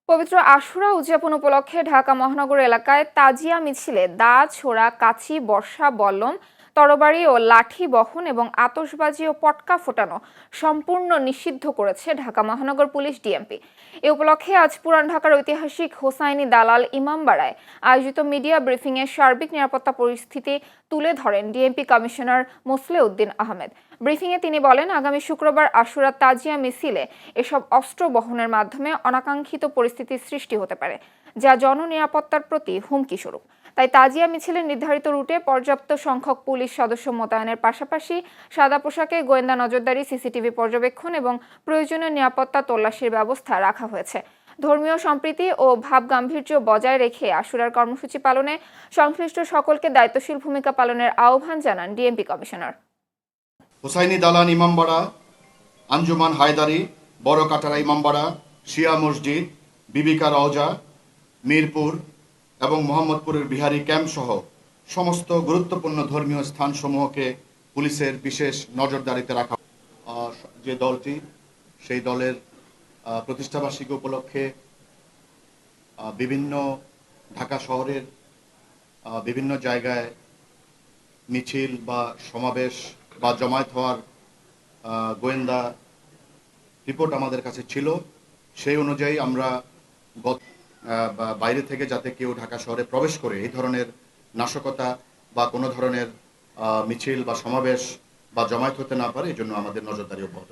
পবিত্র আশুরা উদযাপন উপলক্ষে ঢাকা মহানগর এলাকায় তাজিয়া মিছিলে দা, ছোরা, কাঁচি, বর্ষা, বল্লম, তরবারি ও লাঠি বহন এবং আতশবাজি ও পটকা ফোটানো সম্পূর্ণ নিষিদ্ধ করেছে ঢাকা মহানগর পুলিশ ডিএমপি। এ উপলক্ষে আজ পুরান ঢাকার ঐতিহাসিক হোসাইনী দালাল ইমামবাড়ায় আয়োজিত মিডিয়া ব্রিফিংয়ে সার্বিক নিরাপত্তা পরিস্থিতি তুলে ধরেন DMP commissioner Moseley Uddin Ahmed. ব্রিফিংয়ে তিনি বলেন, আগামী শুক্রবার আশুরা তাজিয়া মিছিলে এসব অস্ত্র বহনের মাধ্যমে অনাকাঙ্ক্ষিত পরিস্থিতির সৃষ্টি হতে পারে, যা জননিরাপত্তার প্রতি হুমকি স্বরূপ। তাই তাজিয়া মিছিলের নির্ধারিত রুটে পর্যাপ্ত সংখ্যক পুলিশ সদস্য মোতায়েনের পাশাপাশি সাদা পোশাকে গোয়েন্দা নজরদারি, সিসিটিভি পর্যবেক্ষণ এবং প্রয়োজনীয় নিরাপত্তা তল্লাশির ব্যবস্থা রাখা হয়েছে। ধর্মীয় সম্প্রীতি ও ভাব গাম্ভীর্য বজায় রেখে আশুরার কর্মসূচি পালনে সংশ্লিষ্ট সকলকে দায়িত্বশীল ভূমিকা পালনের আহ্বান জানান ডিএমপি কমিশনার। হোসাইনী দালান ইমামবাড়া, আঞ্জুমান হায়দারি, বড় কাটারা ইমামবাড়া, শিয়া মসজিদ, বিবিকা রওজা, মিরপুর এবং মোহাম্মদপুরের বিহারি ক্যাম্প সহ সমস্ত গুরুত্বপূর্ণ ধর্মীয় স্থানসমূহকে পুলিশের বিশেষ নজরদারিতে রাখা। যে দলটি, সেই দলের প্রতিষ্ঠাবার্ষিকী উপলক্ষে বিভিন্ন ঢাকা শহরের বিভিন্ন জায়গায় মিছিল বা সমাবেশ বা জমায়েত হওয়ার গোয়েন্দা রিপোর্ট আমাদের কাছে ছিল। সেই অনুযায়ী আমরা বাইরে থেকে যাতে কেউ ঢাকা শহরে প্রবেশ করে এই ধরনের নাশকতা বা কোনো ধরনের মিছিল বা সমাবেশ বা জমায়েত হতে না পারে, এই জন্য আমাদের নজরদারি অব্যাহত।